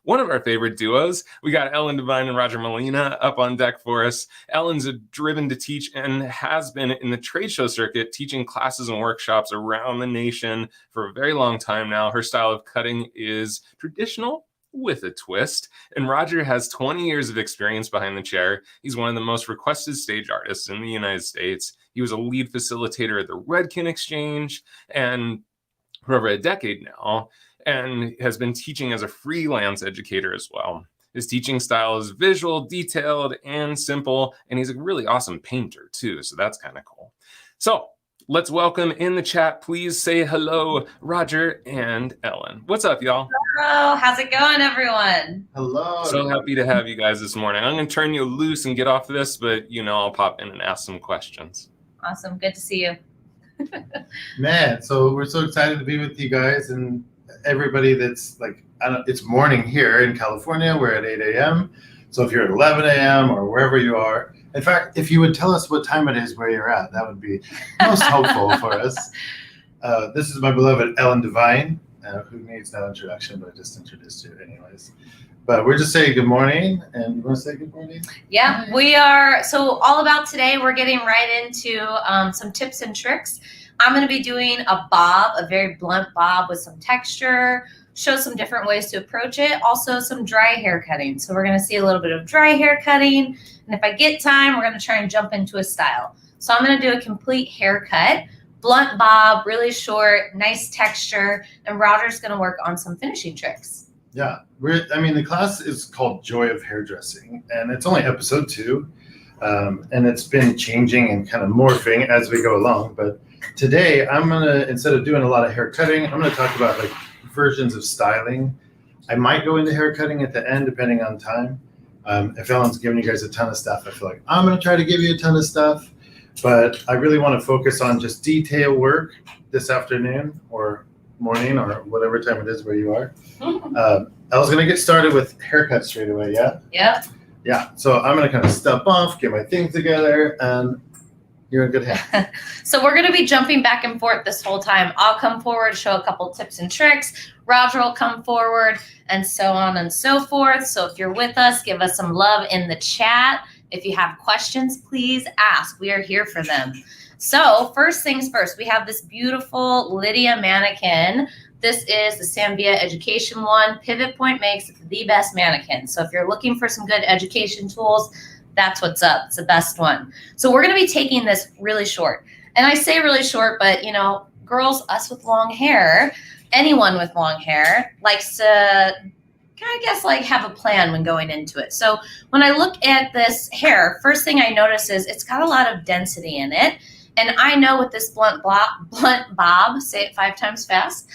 one of our favorite duos. We got Ellen Devine and Roger Molina up on deck for us. Ellen's driven to teach and has been in the trade show circuit, teaching classes and workshops around the nation for a very long time now. Her style of cutting is traditional with a twist. And Roger has 20 years of experience behind the chair. He's one of the most requested stage artists in the United States. He was a lead facilitator at the Redken Exchange and for over a decade now, and has been teaching as a freelance educator as well. His teaching style is visual, detailed, and simple, and he's a really awesome painter too, so that's kind of cool. So let's welcome in the chat. Please say hello, Roger and Ellen. What's up, y'all? Hello, how's it going, everyone? Hello. So happy to have you guys this morning. I'm going to turn you loose and get off of this, but I'll pop in and ask some questions. Awesome, good to see you. Man, so we're so excited to be with you guys and everybody that's like, it's morning here in California. We're at 8 a.m. So if you're at 11 a.m. or wherever you are, in fact, if you would tell us what time it is where you're at, that would be most helpful for us. This is my beloved Ellen Devine, who needs no introduction, but I just introduced you anyways. But we're just saying good morning, and you want to say good morning? Yeah, we are. So all about today, we're getting right into some tips and tricks. I'm going to be doing a bob, a very blunt bob with some texture, show some different ways to approach it. Also some dry hair cutting. So we're going to see a little bit of dry hair cutting. And if I get time, we're going to try and jump into a style. So I'm going to do a complete haircut, blunt bob, really short, nice texture. And Roger's going to work on some finishing tricks. Yeah, the class is called Joy of Hairdressing, and it's only episode 2. And it's been changing and kind of morphing as we go along. But today I'm going to, instead of doing a lot of hair cutting, I'm going to talk about like versions of styling. I might go into hair cutting at the end, depending on time. If Ellen's giving you guys a ton of stuff, I feel like I'm going to try to give you a ton of stuff. But I really want to focus on just detail work this afternoon or morning or whatever time it is where you are. Elle's going to get started with haircuts straight away, yeah? Yep. Yeah, so I'm going to kind of step off, get my things together, and you're in good hands. So we're going to be jumping back and forth this whole time. I'll come forward, show a couple tips and tricks. Roger will come forward, and so on and so forth. So if you're with us, give us some love in the chat. If you have questions, please ask. We are here for them. So first things first, we have this beautiful Lydia mannequin. This is the Sambia Education one. Pivot Point makes the best mannequin. So if you're looking for some good education tools, that's what's up. It's the best one. So we're going to be taking this really short. And I say really short, but girls, us with long hair, anyone with long hair likes to, I guess, like have a plan when going into it. So when I look at this hair, first thing I notice is it's got a lot of density in it. And I know with this blunt bob, say it 5 times fast,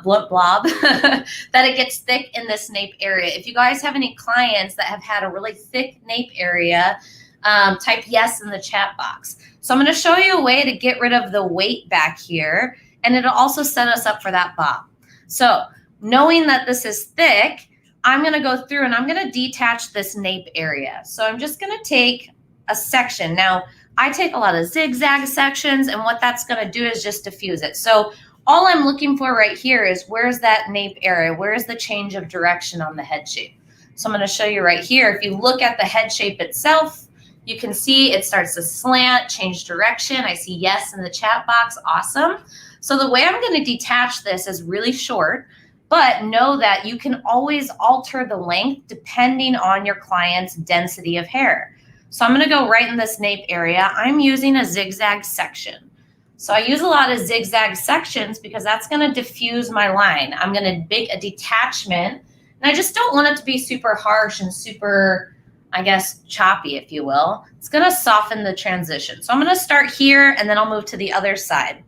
blunt blob, that it gets thick in this nape area. If you guys have any clients that have had a really thick nape area, type yes in the chat box. So I'm going to show you a way to get rid of the weight back here, and it'll also set us up for that bob. So knowing that this is thick, I'm going to go through and I'm going to detach this nape area. So I'm just going to take a section. Now, I take a lot of zigzag sections, and what that's going to do is just diffuse it. So all I'm looking for right here is where's that nape area? Where's the change of direction on the head shape? So I'm going to show you right here. If you look at the head shape itself, you can see it starts to slant, change direction. I see yes in the chat box. Awesome. So the way I'm going to detach this is really short, but know that you can always alter the length depending on your client's density of hair. So I'm going to go right in this nape area. I'm using a zigzag section. So I use a lot of zigzag sections because that's going to diffuse my line. I'm going to make a detachment, and I just don't want it to be super harsh and super, I guess, choppy, if you will. It's going to soften the transition. So I'm going to start here, and then I'll move to the other side.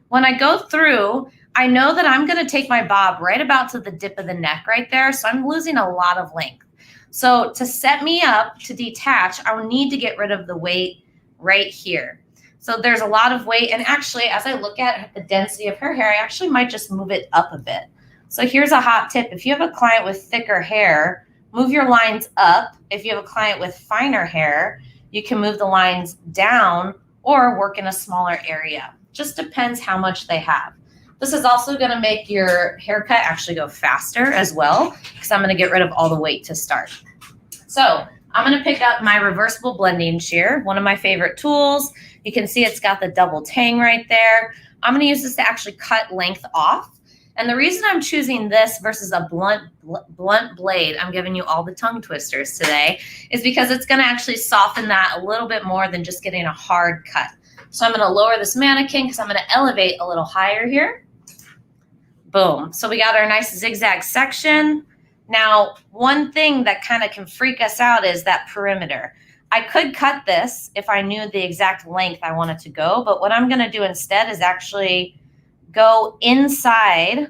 When I go through, I know that I'm going to take my bob right about to the dip of the neck right there. So I'm losing a lot of length. So to set me up to detach, I will need to get rid of the weight right here. So there's a lot of weight. And actually, as I look at the density of her hair, I actually might just move it up a bit. So here's a hot tip. If you have a client with thicker hair, move your lines up. If you have a client with finer hair, you can move the lines down or work in a smaller area. Just depends how much they have. This is also going to make your haircut actually go faster as well, because I'm going to get rid of all the weight to start. So I'm going to pick up my reversible blending shear, one of my favorite tools. You can see it's got the double tang right there. I'm going to use this to actually cut length off. And the reason I'm choosing this versus a blunt blade, I'm giving you all the tongue twisters today, is because it's going to actually soften that a little bit more than just getting a hard cut. So I'm going to lower this mannequin because I'm going to elevate a little higher here. Boom. So we got our nice zigzag section. Now, one thing that kind of can freak us out is that perimeter. I could cut this if I knew the exact length I wanted to go, but what I'm going to do instead is actually go inside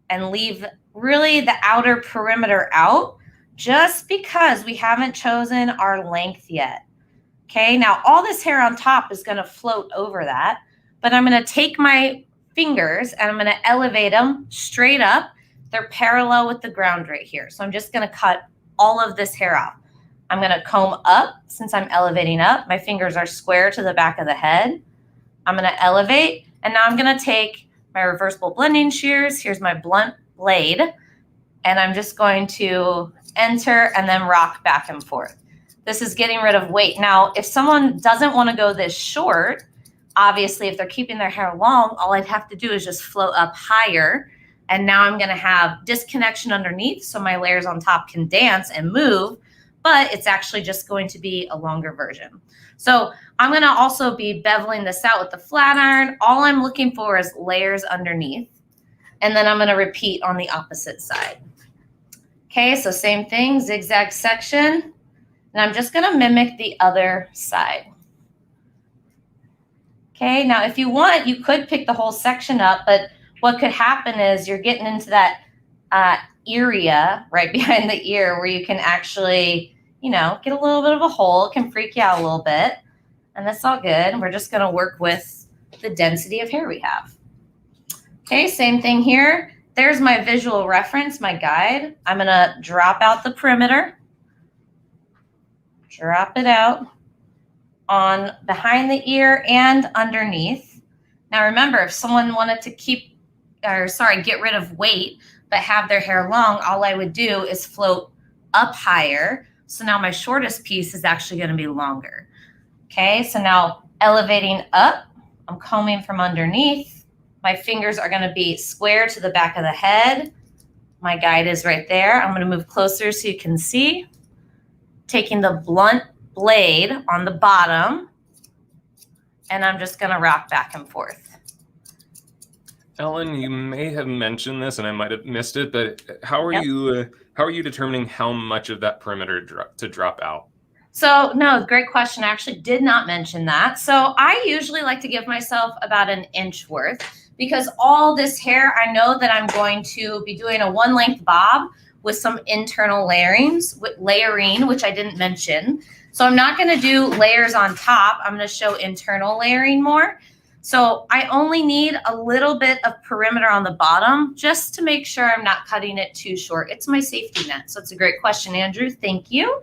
and leave really the outer perimeter out, just because we haven't chosen our length yet. Okay, now all this hair on top is going to float over that, but I'm going to take my fingers and I'm going to elevate them straight up. They're parallel with the ground right here. So I'm just going to cut all of this hair off. I'm going to comb up since I'm elevating up. My fingers are square to the back of the head. I'm going to elevate. And now I'm going to take my reversible blending shears. Here's my blunt blade. And I'm just going to enter and then rock back and forth. This is getting rid of weight. Now, if someone doesn't want to go this short, obviously, if they're keeping their hair long, all I'd have to do is just float up higher. And now I'm going to have disconnection underneath so my layers on top can dance and move, but it's actually just going to be a longer version. So I'm going to also be beveling this out with the flat iron. All I'm looking for is layers underneath. And then I'm going to repeat on the opposite side. Okay, so same thing, zigzag section. And I'm just going to mimic the other side. Okay, now if you want, you could pick the whole section up, but what could happen is you're getting into that area right behind the ear where you can actually, you know, get a little bit of a hole. It can freak you out a little bit. And that's all good. We're just going to work with the density of hair we have. Okay, same thing here. There's my visual reference, my guide. I'm going to drop out the perimeter. Drop it out on behind the ear and underneath. Now remember, if someone wanted to get rid of weight, but have their hair long, all I would do is float up higher. So now my shortest piece is actually going to be longer. Okay, so now elevating up, I'm combing from underneath. My fingers are going to be square to the back of the head. My guide is right there. I'm going to move closer so you can see. Taking the blunt blade on the bottom, and I'm just going to rock back and forth. Ellen, you may have mentioned this, and I might have missed it, but how are you determining how much of that perimeter to drop out? So no, great question. I actually did not mention that. So I usually like to give myself about an inch worth, because all this hair, I know that I'm going to be doing a one length bob with some internal layering, which I didn't mention. So I'm not going to do layers on top. I'm going to show internal layering more. So I only need a little bit of perimeter on the bottom just to make sure I'm not cutting it too short. It's my safety net. So it's a great question, Andrew. Thank you.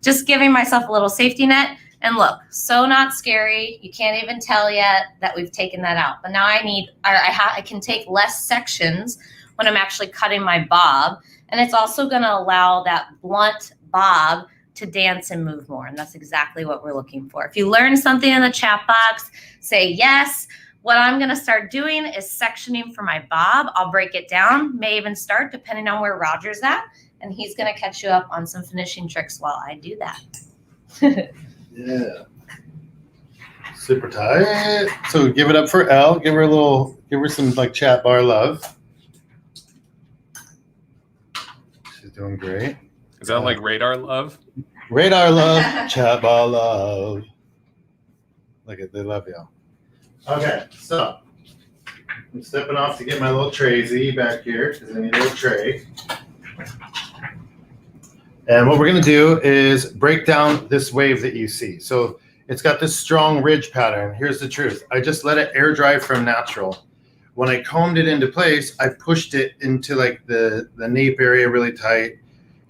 Just giving myself a little safety net. And look, so not scary. You can't even tell yet that we've taken that out. But now I can take less sections when I'm actually cutting my bob. And it's also going to allow that blunt bob to dance and move more. And that's exactly what we're looking for. If you learn something in the chat box, say yes. What I'm going to start doing is sectioning for my bob. I'll break it down, may even start depending on where Roger's at. And he's going to catch you up on some finishing tricks while I do that. Yeah. Super tight. So give it up for Elle. Give her some like chat bar love. She's doing great. Is that like radar love? Radar love, chat bar love. Look at, they love y'all. Okay, so I'm stepping off to get my little traysy back here because I need a little tray. And what we're going to do is break down this wave that you see. So it's got this strong ridge pattern. Here's the truth. I just let it air dry from natural. When I combed it into place, I pushed it into like the nape area really tight,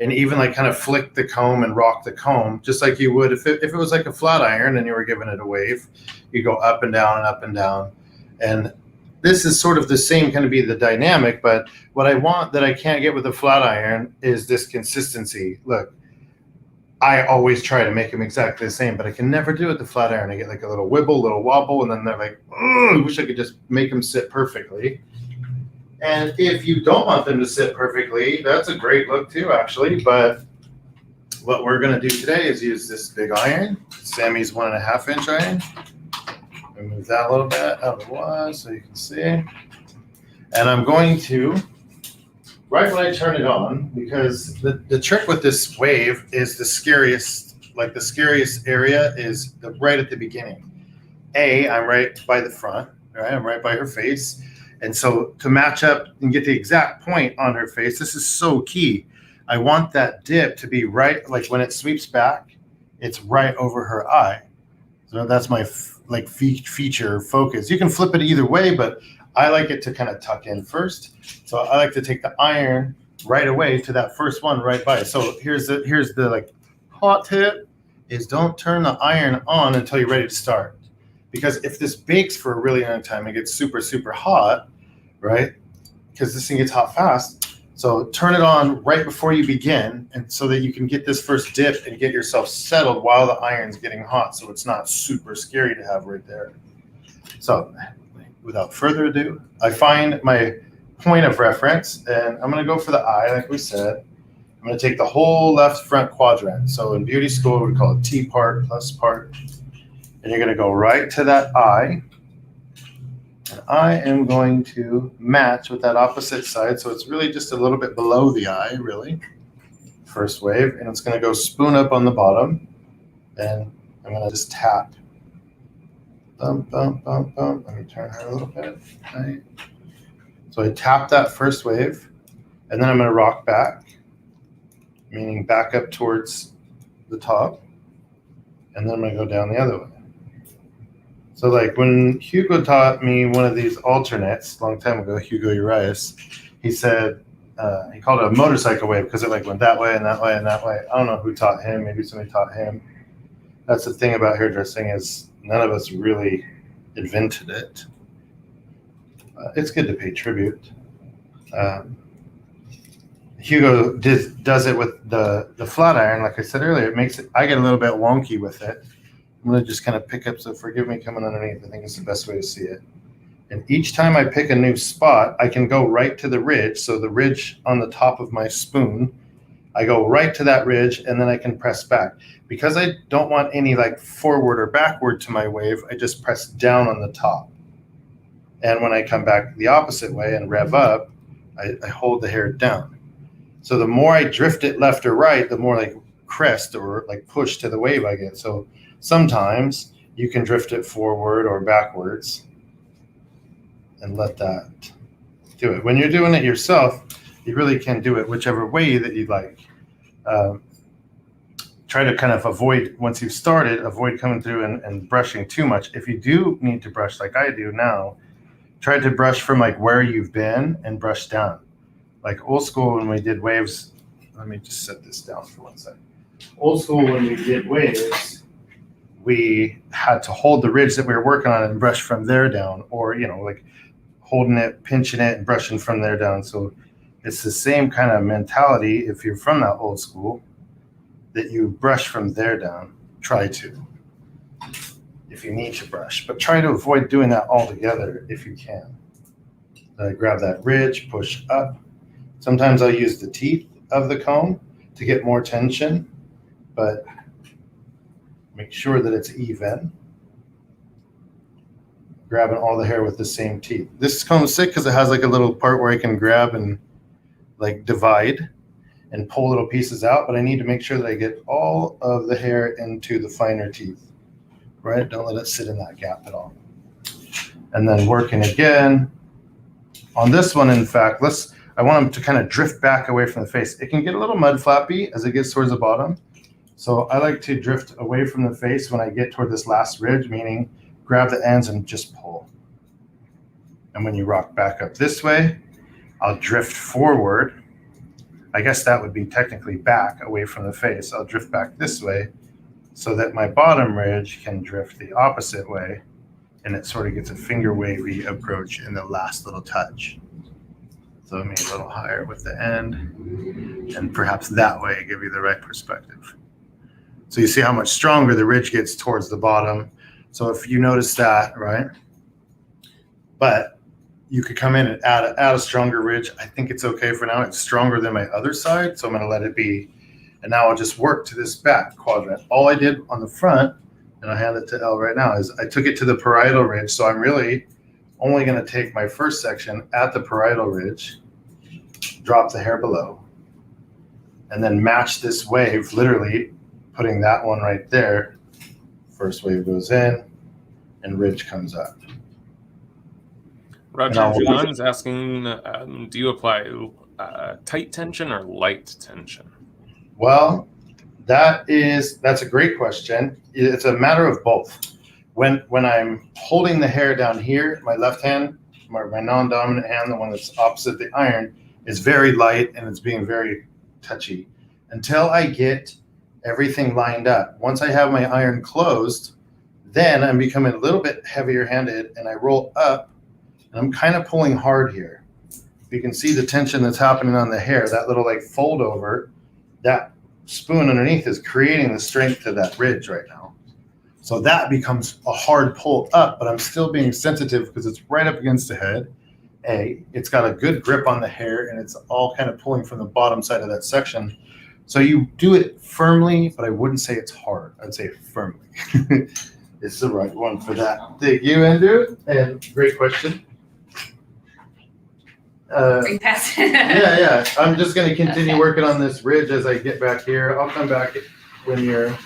and even like kind of flicked the comb and rocked the comb, just like you would if it was like a flat iron and you were giving it a wave. You go up and down and up and down. And this is sort of the same kind of be the dynamic, but what I want that I can't get with a flat iron is this consistency. Look, I always try to make them exactly the same, but I can never do it with the flat iron. I get like a little wibble, a little wobble, and then they're like, oh, I wish I could just make them sit perfectly. And if you don't want them to sit perfectly, that's a great look too, actually. But what we're going to do today is use this big iron, Sammy's 1.5 inch iron. Move that a little bit out of the way so you can see. And I'm going to, right when I turn it on, because the trick with this wave is the scariest area is right at the beginning. I'm right by the front, right? I'm right by her face. And so to match up and get the exact point on her face, this is so key. I want that dip to be right, like when it sweeps back, it's right over her eye. So that's my feature focus. You can flip it either way, but I like it to kind of tuck in first. So I like to take the iron right away to that first one right by. So here's the like hot tip is don't turn the iron on until you're ready to start. Because if this bakes for a really long time, it gets super, super hot, right? Because this thing gets hot fast. So turn it on right before you begin, and so that you can get this first dip and get yourself settled while the iron's getting hot, so it's not super scary to have right there. So without further ado, I find my point of reference, and I'm going to go for the eye, like we said. I'm going to take the whole left front quadrant. So in beauty school, we call it T part plus part. And you're going to go right to that eye. And I am going to match with that opposite side. So it's really just a little bit below the eye, really. First wave. And it's going to go spoon up on the bottom. And I'm going to just tap. Bump, bump, bump, bump. Let me turn her a little bit. Right. So I tap that first wave. And then I'm going to rock back, meaning back up towards the top. And then I'm going to go down the other way. So like when Hugo taught me one of these alternates a long time ago, Hugo Urias, he said, he called it a motorcycle wave because it like went that way and that way and that way. I don't know who taught him. Maybe somebody taught him. That's the thing about hairdressing is none of us really invented it. It's good to pay tribute. Hugo does it with the flat iron. Like I said earlier, it makes it, I get a little bit wonky with it. I'm going to just kind of pick up, so forgive me coming underneath. I think it's the best way to see it. And each time I pick a new spot, I can go right to the ridge. So the ridge on the top of my spoon, I go right to that ridge, and then I can press back. Because I don't want any like forward or backward to my wave, I just press down on the top. And when I come back the opposite way and rev up, I hold the hair down. So the more I drift it left or right, the more like crest or like push to the wave I get. So sometimes you can drift it forward or backwards and let that do it. When you're doing it yourself, you really can do it whichever way that you'd like. Try to kind of avoid, once you've started, avoid coming through and brushing too much. If you do need to brush like I do now, try to brush from like where you've been and brush down. Like old school when we did waves, let me just set this down for 1 second. Old school when we did waves, we had to hold the ridge that we were working on and brush from there down, or, you know, like holding it, pinching it, and brushing from there down. So it's the same kind of mentality if you're from that old school, that you brush from there down. Try to, if you need to brush, but try to avoid doing that altogether if you can. Grab that ridge, push up. Sometimes I'll use the teeth of the comb to get more tension, but make sure that it's even. Grabbing all the hair with the same teeth. This comb's sick because it has like a little part where I can grab and like divide and pull little pieces out, but I need to make sure that I get all of the hair into the finer teeth, right? Don't let it sit in that gap at all. And then working again. On this one, in fact, I want them to kind of drift back away from the face. It can get a little mud flappy as it gets towards the bottom. So I like to drift away from the face when I get toward this last ridge, meaning grab the ends and just pull. And when you rock back up this way, I'll drift forward. I guess that would be technically back away from the face. I'll drift back this way so that my bottom ridge can drift the opposite way and it sort of gets a finger wavy approach in the last little touch. So maybe a little higher with the end, and perhaps that way give you the right perspective. So you see how much stronger the ridge gets towards the bottom. So if you notice that, right? But you could come in and add a stronger ridge. I think it's okay for now. It's stronger than my other side, so I'm going to let it be. And now I'll just work to this back quadrant. All I did on the front, and I'll hand it to Elle right now, is I took it to the parietal ridge. So I'm really only going to take my first section at the parietal ridge, drop the hair below, and then match this wave, literally putting that one right there. First wave goes in, and ridge comes up. Roger John is asking, do you apply tight tension or light tension? Well, that's a great question. It's a matter of both. When I'm holding the hair down here, my left hand, my non-dominant hand, the one that's opposite the iron, is very light and it's being very touchy until I get everything lined up. Once I have my iron closed, then I'm becoming a little bit heavier handed and I roll up and I'm kind of pulling hard here. You can see the tension that's happening on the hair, that little like fold over, that spoon underneath is creating the strength to that ridge right now. So that becomes a hard pull up, but I'm still being sensitive because it's right up against the head. It's got a good grip on the hair and it's all kind of pulling from the bottom side of that section. So you do it firmly, but I wouldn't say it's hard. I'd say firmly. It's the right one for that. Thank you, Andrew. And great question. Yeah. I'm just going to continue working on this ridge as I get back here. I'll come back when you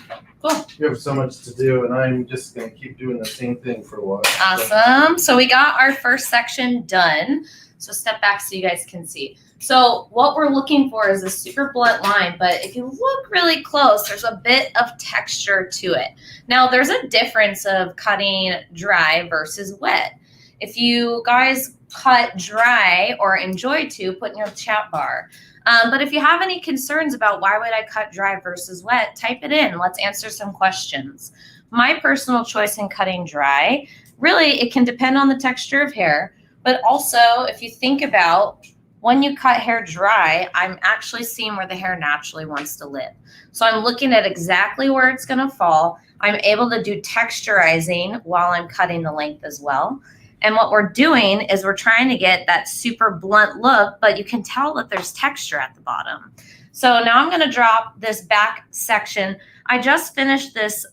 have so much to do, and I'm just going to keep doing the same thing for a while. Awesome. So we got our first section done. So step back so you guys can see. So what we're looking for is a super blunt line, but if you look really close, there's a bit of texture to it. Now, there's a difference of cutting dry versus wet. If you guys cut dry or enjoy to, put in your chat bar. But if you have any concerns about why would I cut dry versus wet, type it in. Let's answer some questions. My personal choice in cutting dry, really, it can depend on the texture of hair. But also, if you think about when you cut hair dry, I'm actually seeing where the hair naturally wants to live. So I'm looking at exactly where it's going to fall. I'm able to do texturizing while I'm cutting the length as well. And what we're doing is we're trying to get that super blunt look, but you can tell that there's texture at the bottom. So now I'm going to drop this back section. I just finished this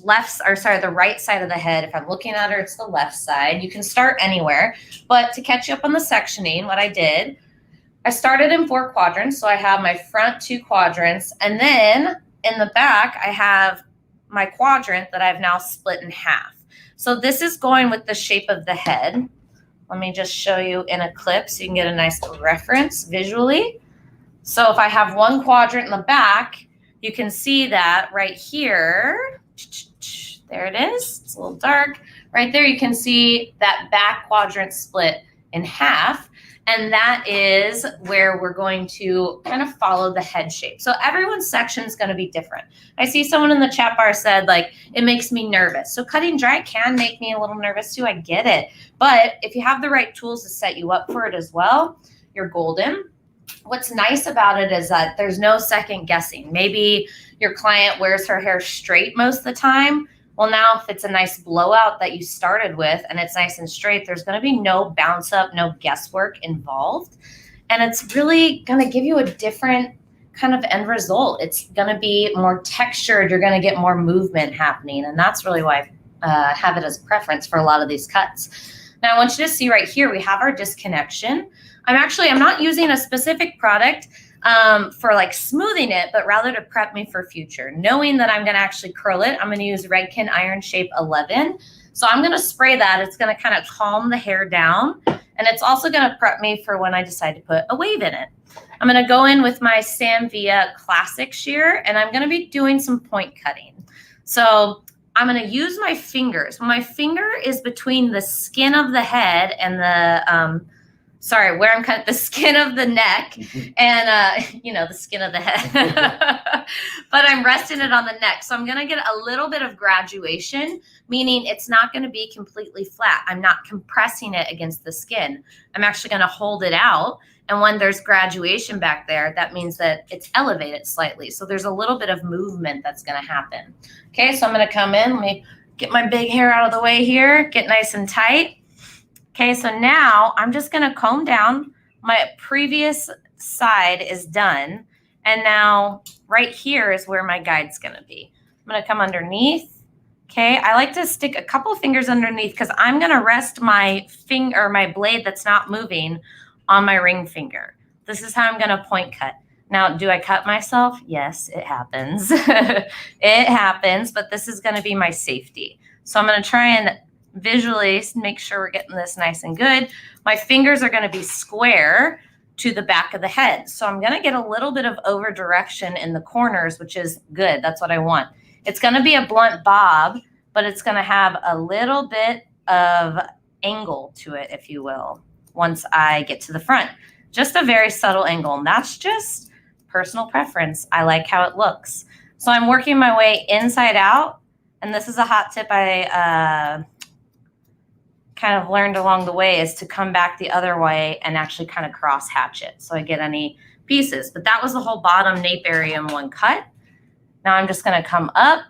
the right side of the head. If I'm looking at her, it's the left side. You can start anywhere, but to catch you up on the sectioning, what I did, I started in 4 quadrants. So I have my front 2 quadrants, and then in the back, I have my quadrant that I've now split in half. So this is going with the shape of the head. Let me just show you in a clip so you can get a nice reference visually. So if I have 1 quadrant in the back, you can see that right here. There it is. It's a little dark. Right there, you can see that back quadrant split in half. And that is where we're going to kind of follow the head shape. So everyone's section is going to be different. I see someone in the chat bar said, like, it makes me nervous. So cutting dry can make me a little nervous too. I get it. But if you have the right tools to set you up for it as well, you're golden. What's nice about it is that there's no second guessing. Maybe your client wears her hair straight most of the time. Well, now if it's a nice blowout that you started with and it's nice and straight, there's going to be no bounce up, no guesswork involved. And it's really going to give you a different kind of end result. It's going to be more textured. You're going to get more movement happening. And that's really why I have it as a preference for a lot of these cuts. Now I want you to see right here, we have our disconnection. I'm not using a specific product for like smoothing it, but rather to prep me for future. Knowing that I'm going to actually curl it, I'm going to use Redken Iron Shape 11. So I'm going to spray that. It's going to kind of calm the hair down. And it's also going to prep me for when I decide to put a wave in it. I'm going to go in with my Sam Villa Classic Shear, and I'm going to be doing some point cutting. So I'm going to use my fingers. My finger is between the skin of the head and the where I'm cutting the skin of the neck and, the skin of the head. but I'm resting it on the neck. So I'm going to get a little bit of graduation, meaning it's not going to be completely flat. I'm not compressing it against the skin. I'm actually going to hold it out. And when there's graduation back there, that means that it's elevated slightly. So there's a little bit of movement that's going to happen. Okay, so I'm going to come in. Let me get my big hair out of the way here, get nice and tight. Okay, so now I'm just going to comb down. My previous side is done. And now right here is where my guide's going to be. I'm going to come underneath. Okay, I like to stick a couple fingers underneath because I'm going to rest my finger, my blade that's not moving on my ring finger. This is how I'm going to point cut. Now, do I cut myself? Yes, it happens. It happens, but this is going to be my safety. So I'm going to try and visually make sure we're getting this nice and good. My fingers are going to be square to the back of the head. So I'm going to get a little bit of over direction in the corners, which is good. That's what I want. It's going to be a blunt bob, but it's going to have a little bit of angle to it, if you will, once I get to the front. Just a very subtle angle, and that's just personal preference. I like how it looks. So I'm working my way inside out, and this is a hot tip I kind of learned along the way, is to come back the other way and actually kind of cross hatch it so I get any pieces. But that was the whole bottom nape area in one cut. Now I'm just going to come up,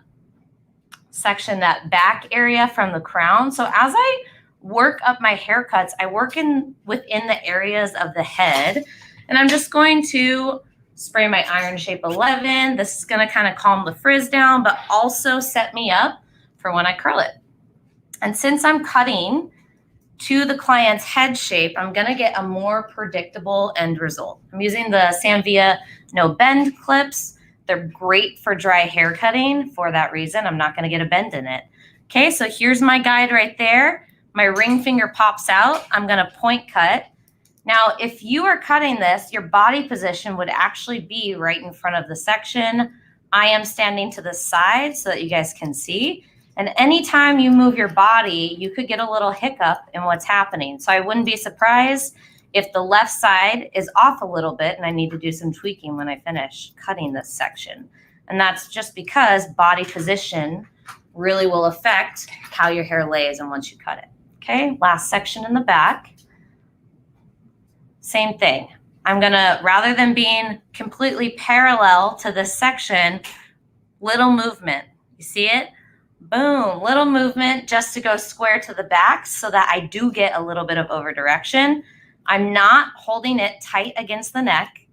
section that back area from the crown. So as I work up my haircuts, I work within the areas of the head, and I'm just going to spray my iron shape 11. This is going to kind of calm the frizz down, but also set me up for when I curl it. And since I'm cutting to the client's head shape, I'm going to get a more predictable end result. I'm using the Sanvia no bend clips. They're great for dry hair cutting. For that reason, I'm not going to get a bend in it. Okay, so here's my guide right there. My ring finger pops out. I'm going to point cut. Now, if you are cutting this, your body position would actually be right in front of the section. I am standing to the side so that you guys can see. And anytime you move your body, you could get a little hiccup in what's happening. So I wouldn't be surprised if the left side is off a little bit and I need to do some tweaking when I finish cutting this section. And that's just because body position really will affect how your hair lays and once you cut it. Okay, last section in the back. Same thing. I'm gonna, rather than being completely parallel to this section, little movement. You see it? Boom, little movement just to go square to the back so that I do get a little bit of over direction. I'm not holding it tight against the neck.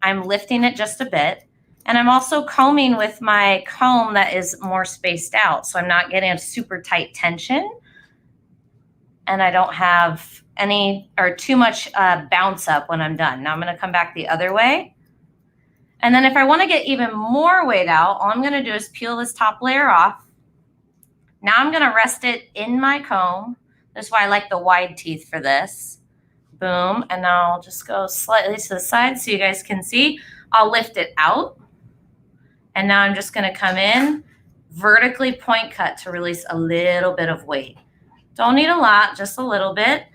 I'm lifting it just a bit. And I'm also combing with my comb that is more spaced out. So I'm not getting a super tight tension. And I don't have any or too much bounce up when I'm done. Now I'm going to come back the other way. And then if I want to get even more weight out, all I'm going to do is peel this top layer off. Now I'm going to rest it in my comb. That's why I like the wide teeth for this. Boom. And now I'll just go slightly to the side so you guys can see. I'll lift it out. And now I'm just going to come in, vertically point cut to release a little bit of weight. Don't need a lot, just a little bit.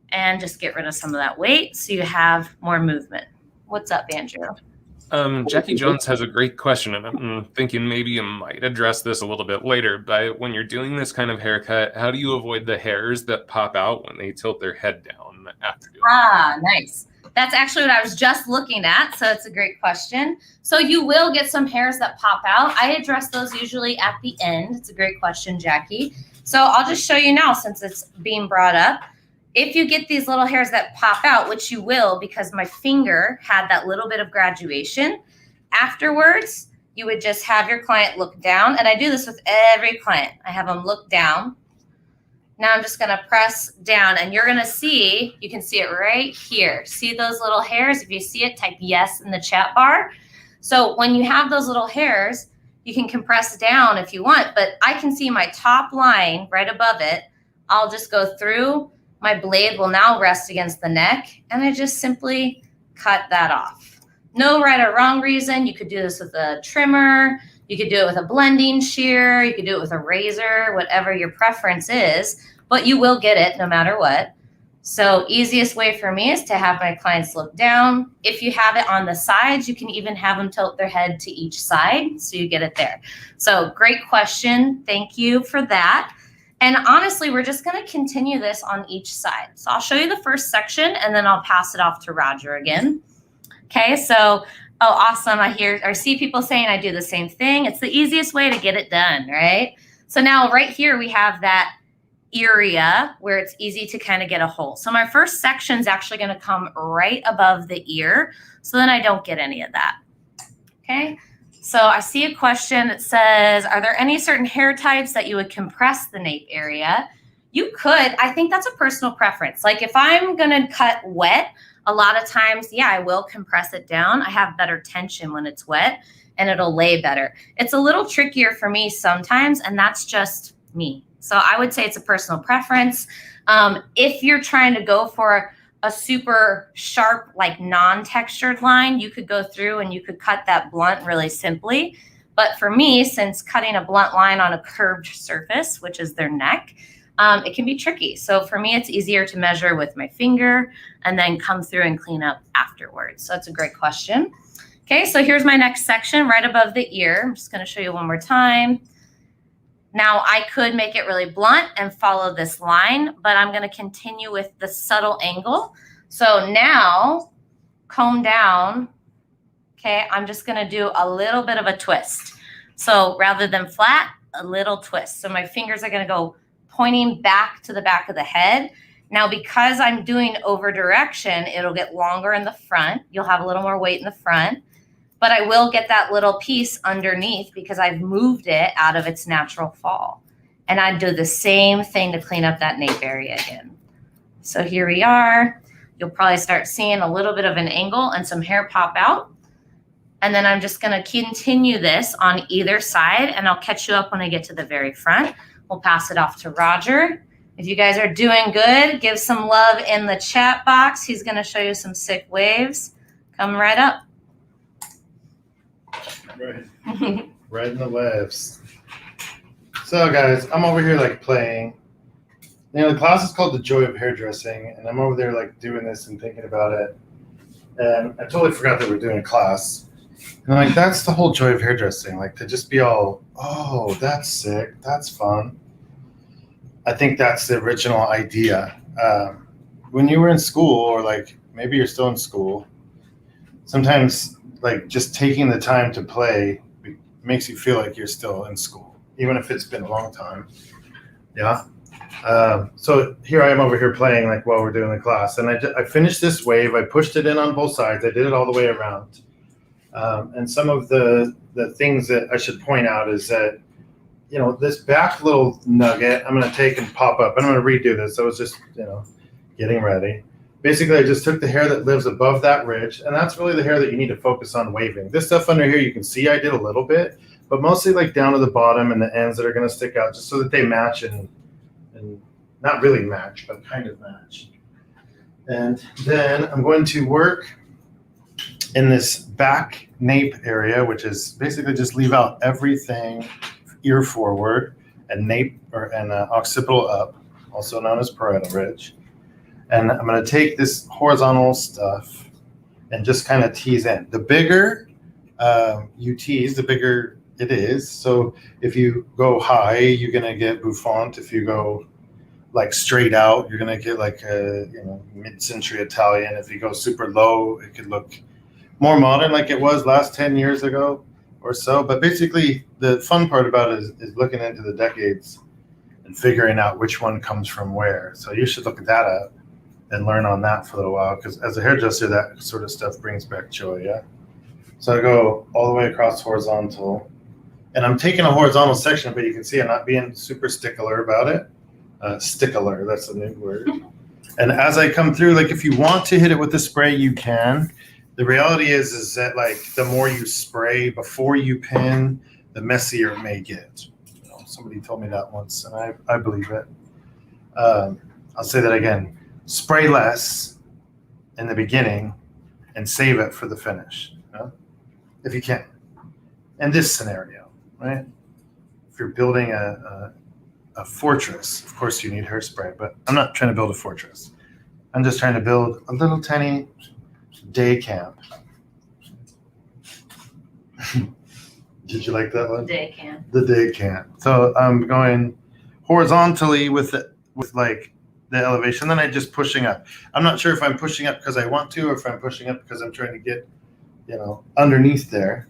And just get rid of some of that weight so you have more movement. What's up, Andrew? Jackie Jones has a great question, and I'm thinking maybe you might address this a little bit later. But when you're doing this kind of haircut, how do you avoid the hairs that pop out when they tilt their head down after doing it? Nice. That's actually what I was just looking at, so it's a great question. So you will get some hairs that pop out. I address those usually at the end. It's a great question, Jackie. So I'll just show you now since it's being brought up. If you get these little hairs that pop out, which you will because my finger had that little bit of graduation, afterwards, you would just have your client look down. And I do this with every client. I have them look down. Now I'm just going to press down and you're going to see, you can see it right here. See those little hairs? If you see it, type yes in the chat bar. So when you have those little hairs, you can compress down if you want, but I can see my top line right above it. I'll just go through. My blade will now rest against the neck, and I just simply cut that off. No right or wrong reason. You could do this with a trimmer. You could do it with a blending shear. You could do it with a razor, whatever your preference is, but you will get it no matter what. So easiest way for me is to have my clients look down. If you have it on the sides, you can even have them tilt their head to each side so you get it there. So great question. Thank you for that. And honestly, we're just going to continue this on each side. So I'll show you the first section and then I'll pass it off to Roger again. Okay, so, oh, awesome. I see people saying I do the same thing. It's the easiest way to get it done, right? So now right here we have that area where it's easy to kind of get a hole. So my first section is actually going to come right above the ear, so then I don't get any of that. Okay, so I see a question that says, are there any certain hair types that you would compress the nape area? You could. I think that's a personal preference. Like if I'm going to cut wet, a lot of times, yeah, I will compress it down. I have better tension when it's wet and it'll lay better. It's a little trickier for me sometimes, and that's just me. So I would say it's a personal preference. If you're trying to go for a super sharp, like non-textured line, you could go through and you could cut that blunt really simply. But for me, since cutting a blunt line on a curved surface, which is their neck, it can be tricky. So for me, it's easier to measure with my finger and then come through and clean up afterwards. So that's a great question. Okay, so here's my next section right above the ear. I'm just going to show you one more time. Now I could make it really blunt and follow this line, but I'm going to continue with the subtle angle. So now comb down. Okay, I'm just going to do a little bit of a twist. So rather than flat, a little twist. So my fingers are going to go pointing back to the back of the head. Now, because I'm doing over direction, it'll get longer in the front. You'll have a little more weight in the front. But I will get that little piece underneath because I've moved it out of its natural fall. And I do the same thing to clean up that nape area again. So here we are. You'll probably start seeing a little bit of an angle and some hair pop out. And then I'm just going to continue this on either side, and I'll catch you up when I get to the very front. We'll pass it off to Roger. If you guys are doing good, give some love in the chat box. He's going to show you some sick waves. Come right up. Right. Right in the waves. So guys, I'm over here like playing. You know, the class is called The Joy of Hairdressing, and I'm over there like doing this and thinking about it. And I totally forgot that we're doing a class. And I'm like, that's the whole joy of hairdressing, like to just be all, oh, that's sick, that's fun. I think that's the original idea. When you were in school, or like maybe you're still in school, sometimes like just taking the time to play makes you feel like you're still in school, even if it's been a long time. Yeah. So here I am over here playing like while we're doing the class, and I finished this wave. I pushed it in on both sides. I did it all the way around. And some of the things that I should point out is that, you know, this back little nugget, I'm going to take and pop up. I'm going to redo this. I was just, you know, getting ready. Basically, I just took the hair that lives above that ridge, and that's really the hair that you need to focus on waving. This stuff under here, you can see I did a little bit, but mostly like down to the bottom and the ends that are going to stick out, just so that they match and not really match, but kind of match. And then I'm going to work in this back nape area, which is basically just leave out everything ear forward and nape and occipital up, also known as parietal ridge. And I'm going to take this horizontal stuff and just kind of tease in. The bigger you tease, the bigger it is. So if you go high, you're going to get bouffant. If you go like straight out, you're going to get like a, you know, mid-century Italian. If you go super low, it could look more modern like it was last 10 years ago or so. But basically, the fun part about it is looking into the decades and figuring out which one comes from where. So you should look at that up and learn on that for a little while, because as a hairdresser, that sort of stuff brings back joy, yeah? So I go all the way across horizontal, and I'm taking a horizontal section, but you can see I'm not being super stickler about it. Stickler, that's a new word. And as I come through, like if you want to hit it with the spray, you can. The reality is that like the more you spray before you pin, the messier it may get. You know, somebody told me that once, and I believe it. I'll say that again. Spray less in the beginning and save it for the finish, you know? If you can. In this scenario, right? If you're building a fortress, of course you need hairspray, but I'm not trying to build a fortress. I'm just trying to build a little tiny day camp. Did you like that one? Day camp. The day camp. So I'm going horizontally with like the elevation, then I'm just pushing up. I'm not sure if I'm pushing up because I want to, or if I'm pushing up because I'm trying to get, underneath there.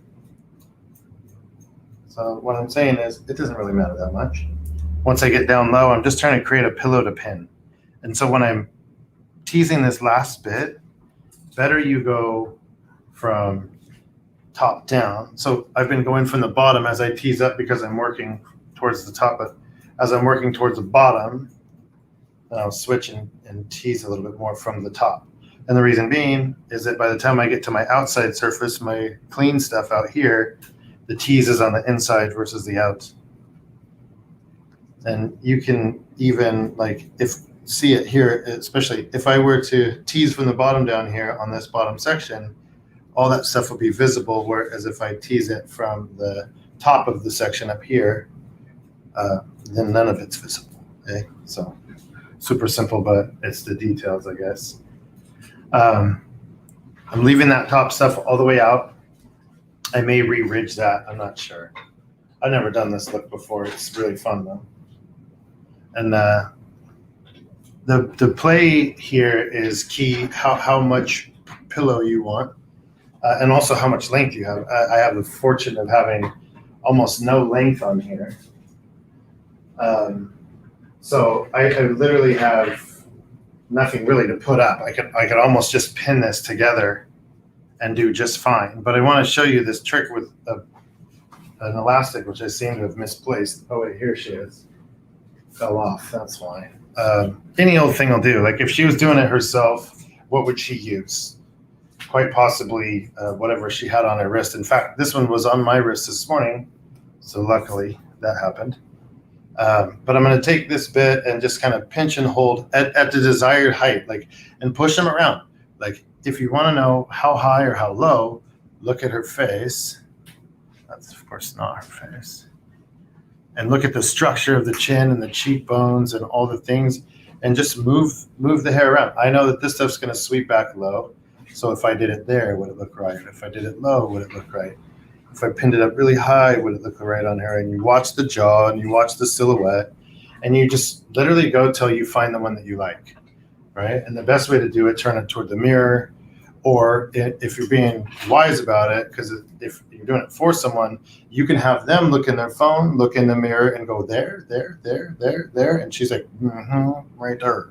So what I'm saying is it doesn't really matter that much. Once I get down low, I'm just trying to create a pillow to pin. And so when I'm teasing this last bit, better you go from top down. So I've been going from the bottom as I tease up because I'm working towards the top, but as I'm working towards the bottom, then I'll switch and tease a little bit more from the top. And the reason being is that by the time I get to my outside surface, my clean stuff out here, the tease is on the inside versus the out. And you can even see it here, especially if I were to tease from the bottom down here on this bottom section, all that stuff will be visible, whereas if I tease it from the top of the section up here, then none of it's visible. Okay? So super simple, but it's the details, I guess. I'm leaving that top stuff all the way out. I may re-ridge that. I'm not sure. I've never done this look before. It's really fun though. And the play here is key. How much pillow you want, and also how much length you have. I have the fortune of having almost no length on here. So I literally have nothing really to put up. I could almost just pin this together and do just fine. But I want to show you this trick with an elastic, which I seem to have misplaced. Oh wait, here she is. Fell off, that's why. Any old thing will do. Like if she was doing it herself, what would she use? Quite possibly whatever she had on her wrist. In fact, this one was on my wrist this morning, so luckily that happened. But I'm going to take this bit and just kind of pinch and hold at the desired height, and push them around. Like if you want to know how high or how low, look at her face. That's of course not her face. And look at the structure of the chin and the cheekbones and all the things, and just move the hair around. I know that this stuff's going to sweep back low. So if I did it there, would it look right? If I did it low, would it look right? If I pinned it up really high, would it look right on her? And you watch the jaw and you watch the silhouette, and you just literally go till you find the one that you like, right? And the best way to do it, turn it toward the mirror, or if you're being wise about it, because if you're doing it for someone, you can have them look in their phone, look in the mirror, and go there, and she's like, right there.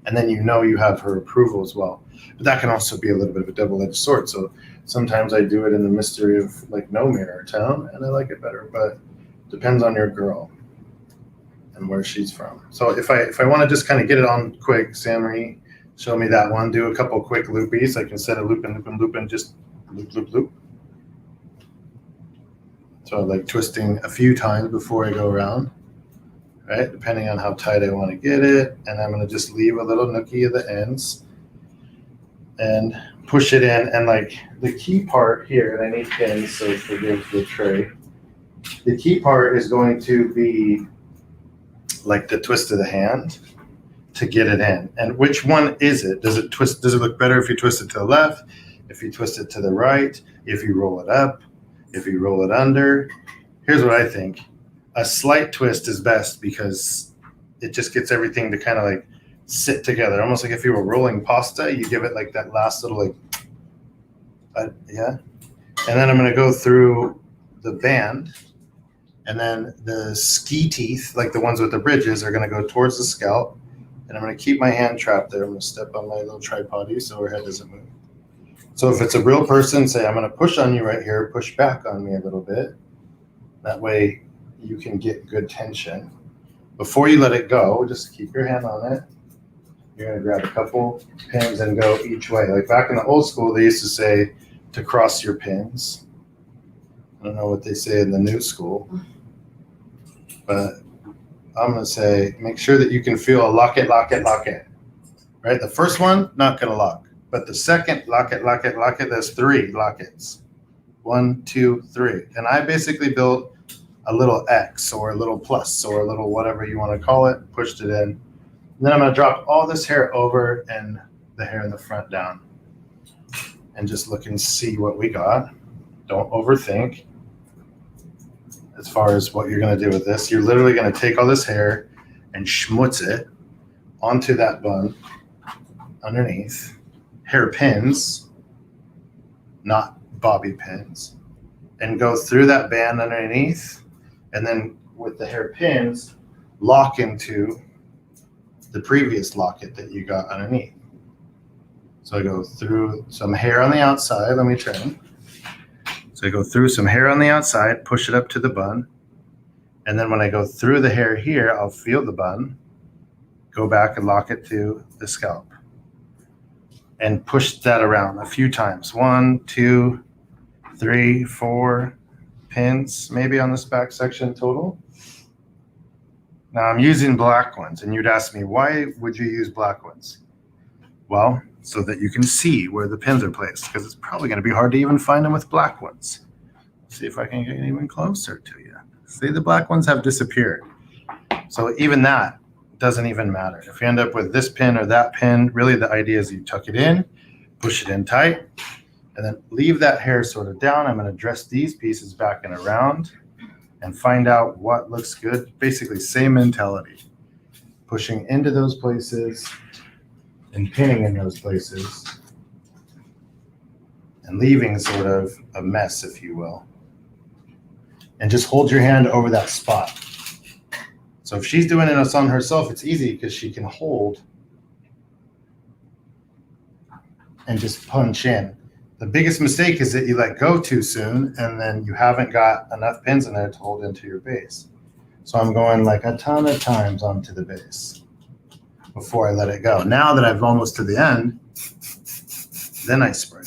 And then you have her approval as well. But that can also be a little bit of a double-edged sword. So sometimes I do it in the mystery of no mirror town, and I like it better. But depends on your girl and where she's from. So if I want to just kind of get it on quick, Sam Marie, show me that one. Do a couple quick loopies. Like instead of looping, just loop. So like twisting a few times before I go around, right? Depending on how tight I want to get it. And I'm going to just leave a little nookie at the ends and push it in. And the key part here, and I need pins, so forgive the tray. The key part is going to be like the twist of the hand to get it in. And which one is it? Does it look better if you twist it to the left? If you twist it to the right? If you roll it up? If you roll it under? Here's what I think. A slight twist is best because it just gets everything to kind of sit together. Almost like if you were rolling pasta, you give it that last little yeah. And then I'm going to go through the band, and then the ski teeth, like the ones with the bridges, are going to go towards the scalp. And I'm going to keep my hand trapped there. I'm going to step on my little tripod so her head doesn't move. So if it's a real person, say, I'm going to push on you right here, push back on me a little bit. That way you can get good tension. Before you let it go, just keep your hand on it. You're going to grab a couple pins and go each way. Like back in the old school, they used to say to cross your pins. I don't know what they say in the new school, but I'm going to say, make sure that you can feel a lock it. Right? The first one, not going to lock. But the second, lock it. There's 3 lockets. 1, 2, 3. And I basically built a little X or a little plus or a little whatever you want to call it, pushed it in. And then I'm going to drop all this hair over and the hair in the front down and just look and see what we got. Don't overthink as far as what you're going to do with this. You're literally going to take all this hair and schmutz it onto that bun underneath. Hair pins, not bobby pins, and go through that band underneath, and then with the hair pins, lock into the previous locket that you got underneath. So I go through some hair on the outside. Let me turn. So I go through some hair on the outside, push it up to the bun. And then when I go through the hair here, I'll feel the bun, go back and lock it to the scalp. And push that around a few times. 1, 2, 3, 4 pins, maybe on this back section total. Now I'm using black ones, and you'd ask me, why would you use black ones? Well, so that you can see where the pins are placed, because it's probably going to be hard to even find them with black ones. See if I can get even closer to you. See, the black ones have disappeared. So even that doesn't even matter. If you end up with this pin or that pin, really the idea is you tuck it in, push it in tight, and then leave that hair sort of down. I'm going to dress these pieces back and around and find out what looks good. Basically, same mentality. Pushing into those places and pinning in those places and leaving sort of a mess, if you will. And just hold your hand over that spot. So if she's doing it on herself, it's easy because she can hold and just punch in. The biggest mistake is that you let go too soon and then you haven't got enough pins in there to hold into your base. So I'm going like a ton of times onto the base before I let it go. Now that I'm almost to the end, then I spray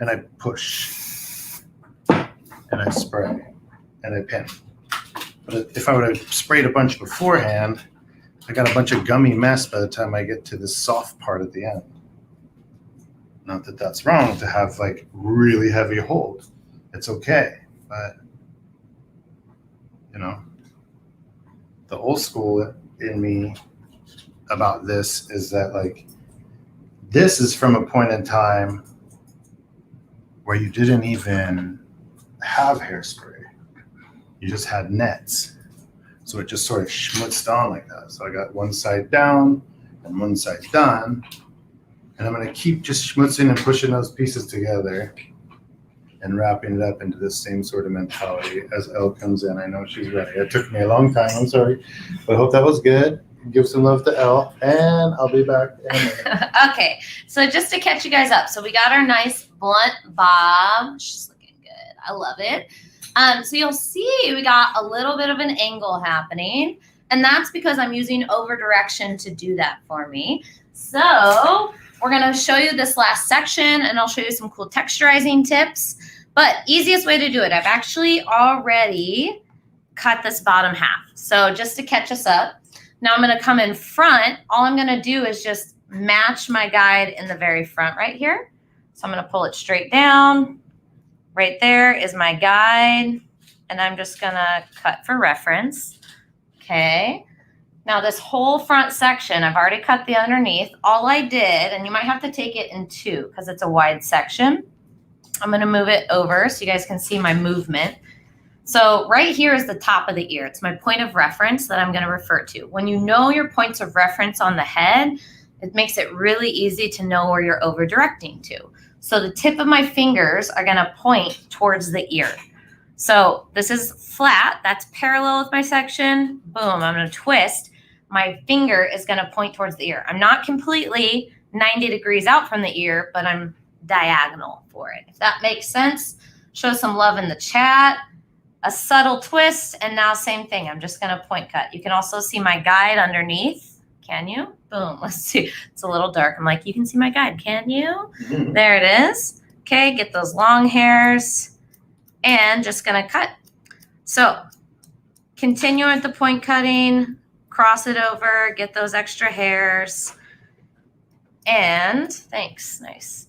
and I push and I spray and I pin. But if I would have sprayed a bunch beforehand, I got a bunch of gummy mess by the time I get to the soft part at the end. Not that that's wrong to have like really heavy hold. It's okay. But, you know, the old school in me about this is that like, this is from a point in time where you didn't even have hairspray. You just had nets. So it just sort of schmutzed on like that. So I got one side down and one side done. And I'm going to keep just schmutzing and pushing those pieces together and wrapping it up into this same sort of mentality as Elle comes in. I know she's ready. It took me a long time. I'm sorry. But I hope that was good. Give some love to Elle, and I'll be back in a minute. Okay. So just to catch you guys up. So we got our nice blunt bob. She's looking good. I love it. So you'll see we got a little bit of an angle happening. And that's because I'm using over direction to do that for me. So we're going to show you this last section, and I'll show you some cool texturizing tips. But easiest way to do it, I've actually already cut this bottom half. So just to catch us up, now I'm going to come in front. All I'm going to do is just match my guide in the very front right here. So I'm going to pull it straight down. Right there is my guide, and I'm just going to cut for reference. Okay. Now this whole front section, I've already cut the underneath. All I did, and you might have to take it in two because it's a wide section. I'm going to move it over so you guys can see my movement. So right here is the top of the ear. It's my point of reference that I'm going to refer to. When you know your points of reference on the head, it makes it really easy to know where you're over directing to. So the tip of my fingers are going to point towards the ear. So this is flat. That's parallel with my section. Boom. I'm going to twist. My finger is going to point towards the ear. I'm not completely 90 degrees out from the ear, but I'm diagonal for it. If that makes sense, show some love in the chat. A subtle twist, and now same thing. I'm just going to point cut. You can also see my guide underneath. Can you? Boom. Let's see. It's a little dark. I'm like, you can see my guide. Can you? Mm-hmm. There it is. Okay, get those long hairs and just going to cut. So continue with the point cutting, cross it over, get those extra hairs, and thanks. Nice.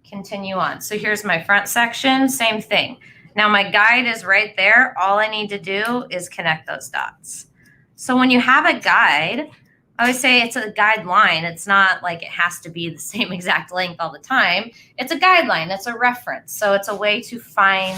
Continue on. So here's my front section. Same thing. Now my guide is right there. All I need to do is connect those dots. So when you have a guide, I always say it's a guideline. It's not like it has to be the same exact length all the time. It's a guideline. It's a reference. So it's a way to find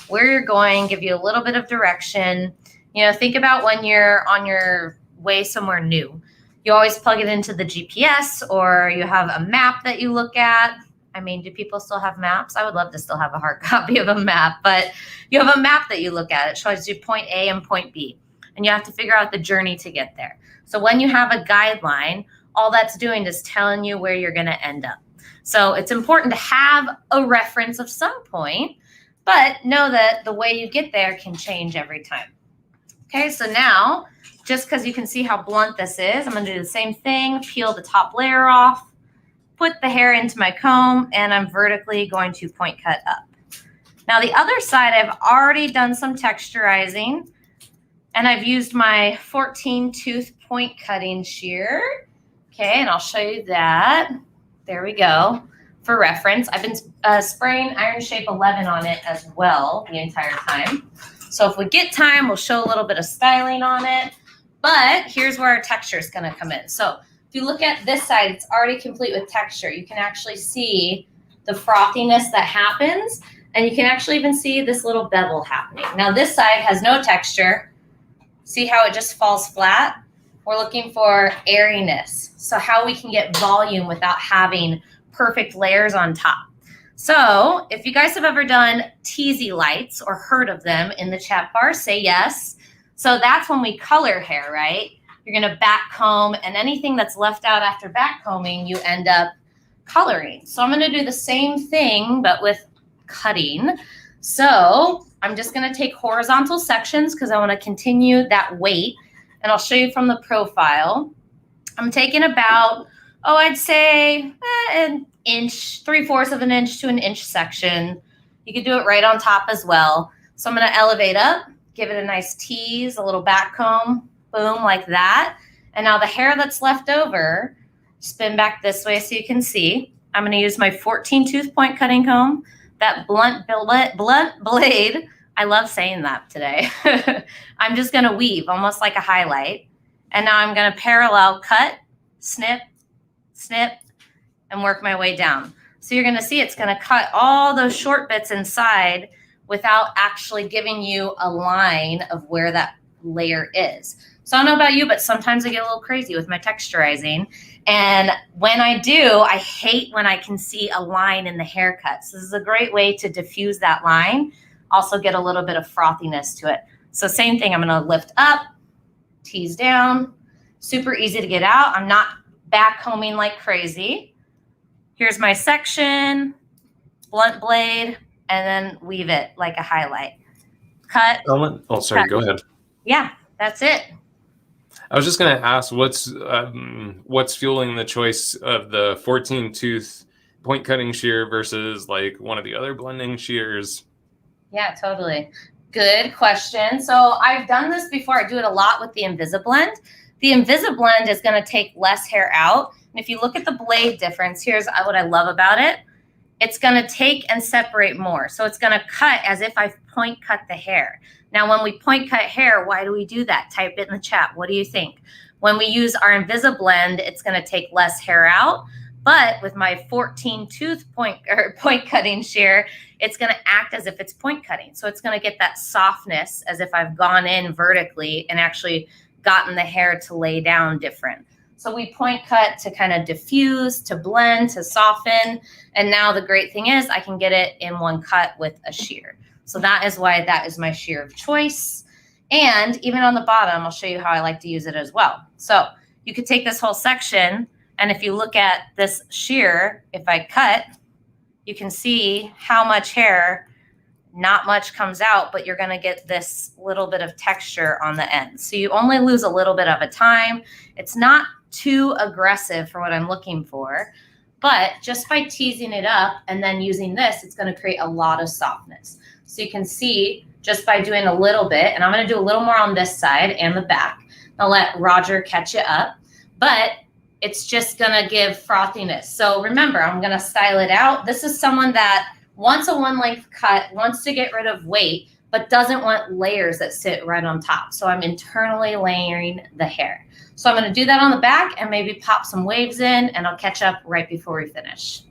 where you're going, give you a little bit of direction. You know, think about when you're on your way somewhere new. You always plug it into the GPS, or you have a map that you look at. I mean, do people still have maps? I would love to still have a hard copy of a map, but you have a map that you look at. It shows you point A and point B, and you have to figure out the journey to get there. So when you have a guideline, all that's doing is telling you where you're going to end up. So it's important to have a reference of some point, but know that the way you get there can change every time. Okay, so now, just because you can see how blunt this is, I'm going to do the same thing, peel the top layer off, put the hair into my comb, and I'm vertically going to point cut up. Now the other side, I've already done some texturizing, and I've used my 14 tooth point cutting shear. Okay, and I'll show you that. There we go. For reference, I've been spraying Iron Shape 11 on it as well the entire time. So if we get time, we'll show a little bit of styling on it. But here's where our texture is going to come in. So if you look at this side, it's already complete with texture. You can actually see the frothiness that happens, and you can actually even see this little bevel happening. Now this side has no texture. See how it just falls flat? We're looking for airiness. So how we can get volume without having perfect layers on top. So if you guys have ever done teasy lights or heard of them in the chat bar, say yes. So that's when we color hair, right? You're going to back comb, and anything that's left out after back combing, you end up coloring. So I'm going to do the same thing, but with cutting. So I'm just going to take horizontal sections because I want to continue that weight, and I'll show you from the profile. I'm taking about, I'd say an inch, 3/4 of an inch to an inch section. You could do it right on top as well. So I'm going to elevate up, give it a nice tease, a little back comb, boom, like that. And now the hair that's left over, spin back this way so you can see. I'm going to use my 14 tooth point cutting comb, that blunt blade. I love saying that today. I'm just going to weave almost like a highlight. And now I'm going to parallel cut, snip, snip, and work my way down. So you're going to see it's going to cut all those short bits inside without actually giving you a line of where that layer is. So I don't know about you, but sometimes I get a little crazy with my texturizing. And when I do, I hate when I can see a line in the haircut. So this is a great way to diffuse that line. Also get a little bit of frothiness to it. So same thing, I'm going to lift up, tease down. Super easy to get out. I'm not back combing like crazy. Here's my section, blunt blade, and then weave it like a highlight. Cut. Oh, sorry, cut. Go ahead. Yeah, that's it. I was just going to ask, what's fueling the choice of the 14 tooth point cutting shear versus like one of the other blending shears? Yeah, totally. Good question. So I've done this before. I do it a lot with the Invisablend. The Invisablend is going to take less hair out. And if you look at the blade difference, here's what I love about it. It's going to take and separate more. So it's going to cut as if I've point cut the hair. Now, when we point cut hair, why do we do that? Type it in the chat. What do you think? When we use our Invisablend, it's going to take less hair out. But with my 14 tooth point cutting shear, it's going to act as if it's point cutting. So it's going to get that softness as if I've gone in vertically and actually gotten the hair to lay down different. So we point cut to kind of diffuse, to blend, to soften. And now the great thing is I can get it in one cut with a shear. So that is why that is my shear of choice. And even on the bottom, I'll show you how I like to use it as well. So you could take this whole section, and if you look at this shear, if I cut, you can see how much hair, not much comes out, but you're going to get this little bit of texture on the end. So you only lose a little bit of a time. It's not too aggressive for what I'm looking for, but just by teasing it up and then using this, it's going to create a lot of softness. So you can see just by doing a little bit, and I'm going to do a little more on this side and the back. I'll let Roger catch it up, but it's just going to give frothiness. So remember, I'm going to style it out. This is someone that wants a one length cut, wants to get rid of weight, but doesn't want layers that sit right on top. So I'm internally layering the hair. So I'm going to do that on the back and maybe pop some waves in, and I'll catch up right before we finish.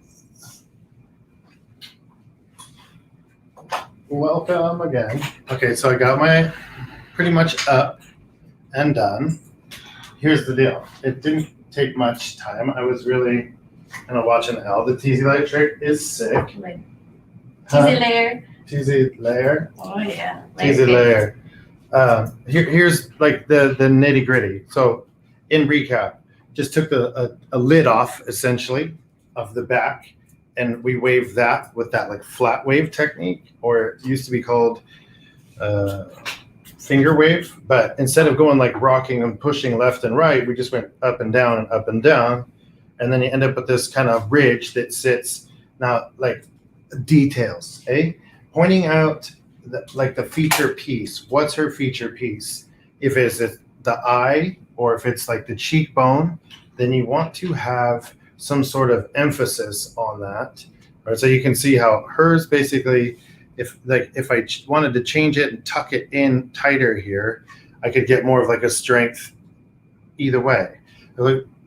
Welcome again. Okay, so I got my pretty much up and done. Here's the deal. It didn't take much time. I was really kind of watching Elle. The teasy light trick is sick. Teasy layer. Teasy layer. Oh yeah. Teasy layer. Here's like the nitty gritty. So in recap, just took a lid off essentially of the back, and we waved that with that like flat wave technique, or it used to be called finger wave. But instead of going like rocking and pushing left and right, we just went up and down and up and down. And then you end up with this kind of ridge that sits now like details, pointing out the feature piece. What's her feature piece? If it's the eye or if it's like the cheekbone, then you want to have some sort of emphasis on that. Right? So you can see how hers basically, if I wanted to change it and tuck it in tighter here, I could get more of like a strength either way.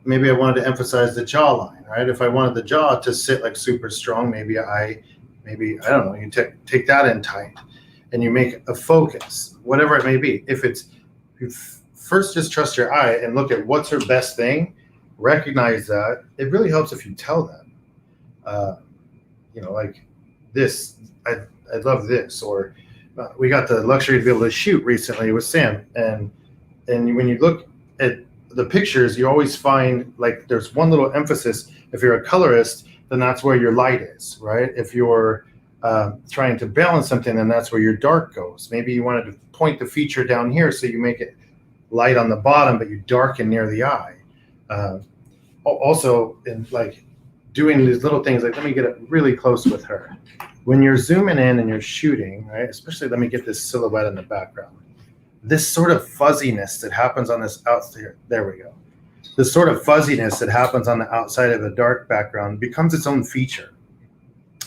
Maybe I wanted to emphasize the jawline, right? If I wanted the jaw to sit like super strong, maybe I don't know, you take that in tight and you make a focus, whatever it may be. If you first just trust your eye and look at what's her best thing, recognize that. It really helps if you tell them, like this, I love this, or we got the luxury to be able to shoot recently with Sam. And when you look at the pictures, you always find like there's one little emphasis. If you're a colorist, then that's where your light is, right? If you're trying to balance something, then that's where your dark goes. Maybe you wanted to point the feature down here, so you make it light on the bottom, but you darken near the eye. Also, in like doing these little things, like let me get it really close with her. When you're zooming in and you're shooting, right? Especially, let me get this silhouette in the background. This sort of fuzziness that happens on this outside, there we go. This sort of fuzziness that happens on the outside of a dark background becomes its own feature.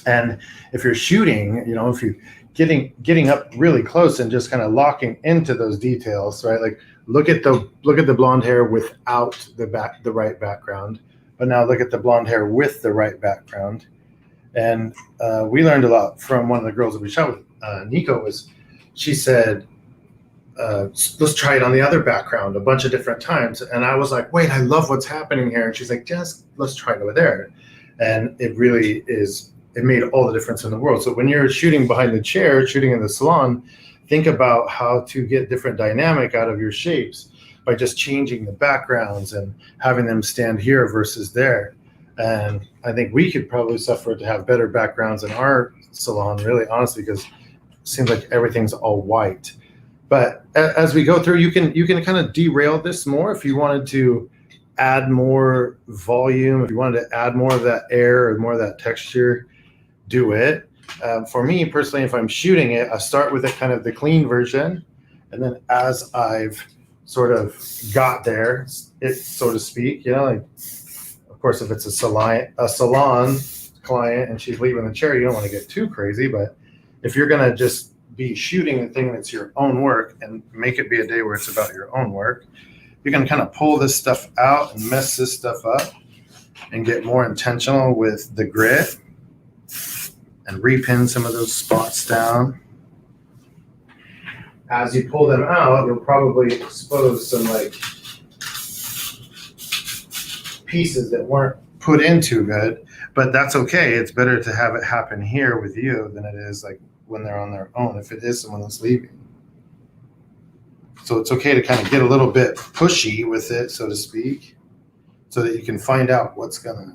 And if you're shooting, if you're getting up really close and just kind of locking into those details, right? Like look at the blonde hair without the right background, but now look at the blonde hair with the right background. And we learned a lot from one of the girls that we shot with. Nico she said, let's try it on the other background a bunch of different times. And I was like, wait, I love what's happening here. And she's like, just let's try it over there. And it really it made all the difference in the world. So when you're shooting behind the chair, shooting in the salon, think about how to get different dynamic out of your shapes by just changing the backgrounds and having them stand here versus there. And I think we could probably suffer to have better backgrounds in our salon, really, honestly, because it seems like everything's all white. But as we go through, you can kind of derail this more if you wanted to add more volume, if you wanted to add more of that air or more of that texture, do it. For me personally, if I'm shooting it, I start with the clean version, and then as I've sort of got there, so to speak, like of course if it's a salon client and she's leaving the chair, you don't want to get too crazy. But if you're gonna just be shooting the thing that's your own work and make it be a day where it's about your own work, you can kind of pull this stuff out and mess this stuff up and get more intentional with the grit and repin some of those spots down. As you pull them out, you'll probably expose some pieces that weren't put in too good, but that's okay. It's better to have it happen here with you than it is when they're on their own, if it is someone that's leaving. So it's okay to kind of get a little bit pushy with it, so to speak, so that you can find out what's gonna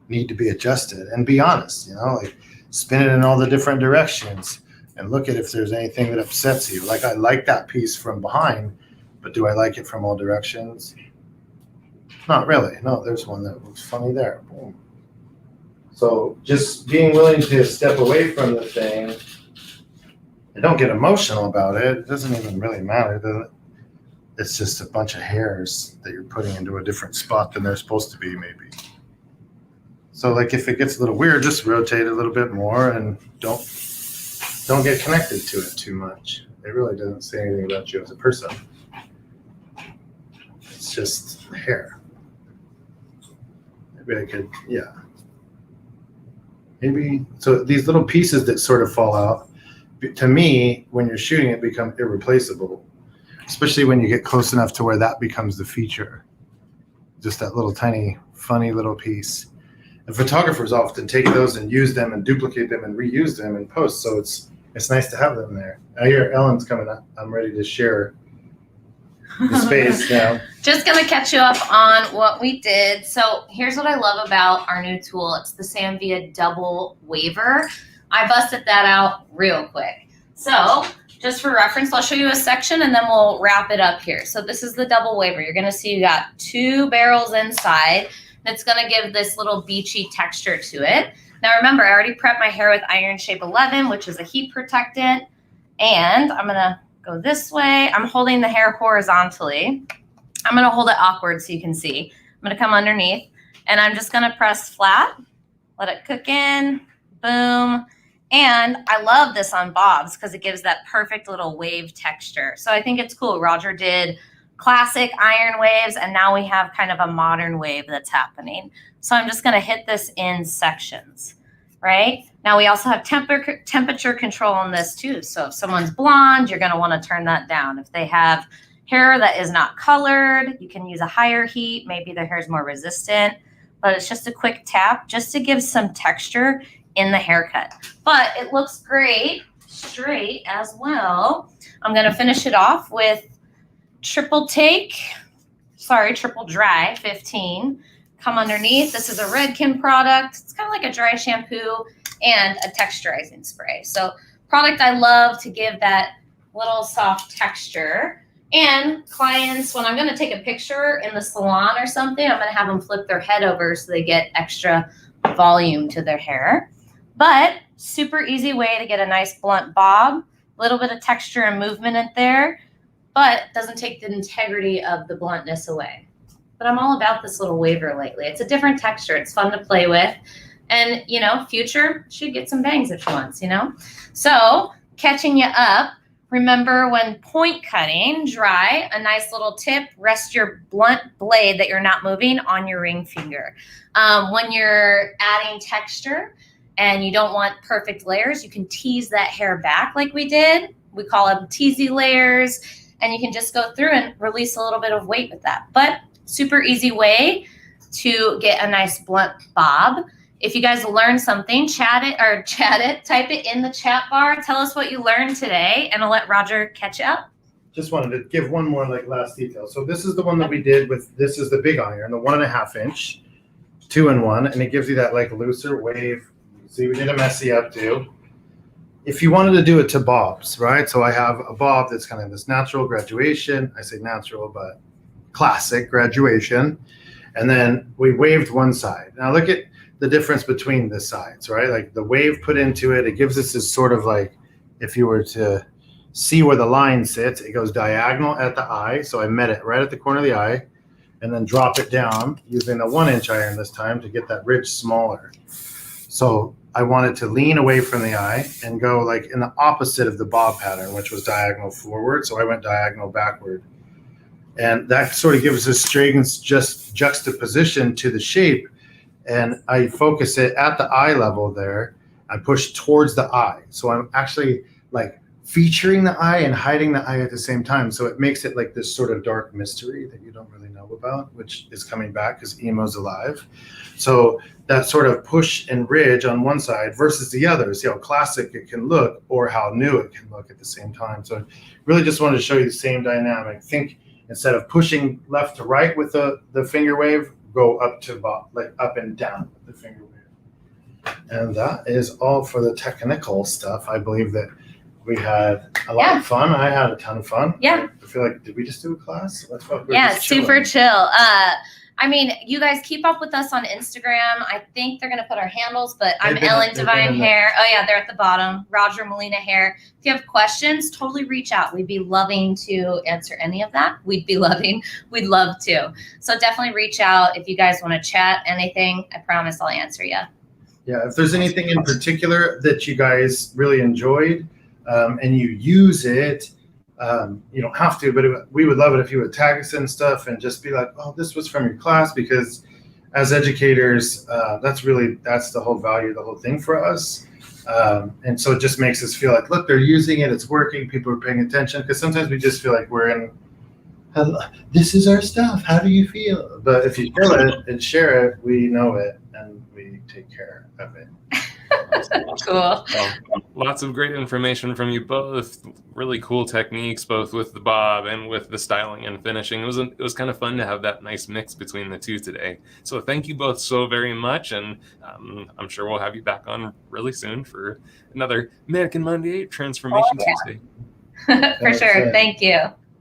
need to be adjusted and be honest, spin it in all the different directions and look at if there's anything that upsets you. Like, I like that piece from behind, but do I like it from all directions? Not really. No, there's one that looks funny there. Boom. So just being willing to step away from the thing and don't get emotional about it. It doesn't even really matter, does it? It's just a bunch of hairs that you're putting into a different spot than they're supposed to be, maybe. So if it gets a little weird, just rotate a little bit more and don't don't get connected to it too much. It really doesn't say anything about you as a person. It's just hair. Maybe I could, yeah. Maybe, so these little pieces that sort of fall out, to me, when you're shooting it, become irreplaceable, especially when you get close enough to where that becomes the feature. Just that little tiny, funny little piece. And photographers often take those and use them and duplicate them and reuse them in post. So it's nice to have them there. I hear Ellen's coming up. I'm ready to share the space now. Just gonna catch you up on what we did. So here's what I love about our new tool. It's the Samvia double waver. I busted that out real quick. So just for reference, I'll show you a section and then we'll wrap it up here. So this is the double waver. You're gonna see you got 2 barrels inside. That's gonna give this little beachy texture to it. Now remember, I already prepped my hair with Iron Shape 11, which is a heat protectant. And I'm gonna go this way. I'm holding the hair horizontally. I'm gonna hold it awkward so you can see. I'm gonna come underneath and I'm just gonna press flat, let it cook in, boom. And I love this on bobs because it gives that perfect little wave texture. So I think it's cool. Roger did classic iron waves and now we have kind of a modern wave that's happening. So I'm just gonna hit this in sections, right? Now we also have temperature control on this too. So if someone's blonde, you're gonna wanna turn that down. If they have hair that is not colored, you can use a higher heat. Maybe their hair is more resistant, but it's just a quick tap just to give some texture in the haircut. But it looks great straight as well. I'm gonna finish it off with triple dry 15. Come underneath. This is a Redken product. It's kind of like a dry shampoo and a texturizing spray. So product I love to give that little soft texture. And clients, when I'm going to take a picture in the salon or something, I'm going to have them flip their head over so they get extra volume to their hair. But super easy way to get a nice blunt bob, a little bit of texture and movement in there, but doesn't take the integrity of the bluntness away. But I'm all about this little waver lately. It's a different texture. It's fun to play with. And, you know, future should get some bangs if she wants, you know? So catching you up, remember when point cutting, dry, a nice little tip, rest your blunt blade that you're not moving on your ring finger. When you're adding texture and you don't want perfect layers, you can tease that hair back like we did. We call them teasy layers. And you can just go through and release a little bit of weight with that. But super easy way to get a nice blunt bob. If you guys learned something, type it in the chat bar. Tell us what you learned today, and I'll let Roger catch you up. Just wanted to give one more last detail. So this is the one that we did with, this is the big iron, the 1.5 inch, 2-in-1, and it gives you that looser wave. See, we did a messy updo. If you wanted to do it to bobs, right? So I have a bob that's kind of this natural graduation. I say natural, but classic graduation. And then we waved one side. Now look at the difference between the sides, right? Like the wave put into it, it gives us this sort of like, if you were to see where the line sits, it goes diagonal at the eye. So I met it right at the corner of the eye and then drop it down using the 1-inch iron this time to get that ridge smaller. So I wanted to lean away from the eye and go like in the opposite of the bob pattern, which was diagonal forward. So I went diagonal backward. And that sort of gives us strange just juxtaposition to the shape. And I focus it at the eye level there. I push towards the eye. So I'm actually like featuring the eye and hiding the eye at the same time. So it makes it like this sort of dark mystery that you don't really know about, which is coming back because emo's alive. So that sort of push and ridge on one side versus the other, see how classic it can look or how new it can look at the same time. So really just wanted to show you the same dynamic. Think instead of pushing left to right with the finger wave, go up to like up and down with the finger wave. And that is all for the technical stuff. I believe that we had a lot of fun. I had a ton of fun. Yeah. I feel like, did we just do a class? Yeah, super chill. I mean, you guys keep up with us on Instagram. I think they're going to put our handles, but I'm Ellen Devine Hair. Oh, yeah, they're at the bottom. Roger Molina Hair. If you have questions, totally reach out. We'd be loving to answer any of that. We'd love to. So definitely reach out if you guys want to chat anything. I promise I'll answer you. Yeah, if there's anything in particular that you guys really enjoyed and you use it, you don't have to, but we would love it if you would tag us in stuff and just be like, oh, this was from your class, because as educators, that's the whole value, the whole thing for us. And so it just makes us feel like, look, they're using it, it's working, people are paying attention, because sometimes we just feel like we're in, this is our stuff, how do you feel? But if you feel it and share it, we know it and we take care of it. Cool. Well, lots of great information from you both. Really cool techniques, both with the bob and with the styling and finishing. It was kind of fun to have that nice mix between the two today. So thank you both so very much, and I'm sure we'll have you back on really soon for another Mannequin Monday Transformation Tuesday. For sure. Thank you.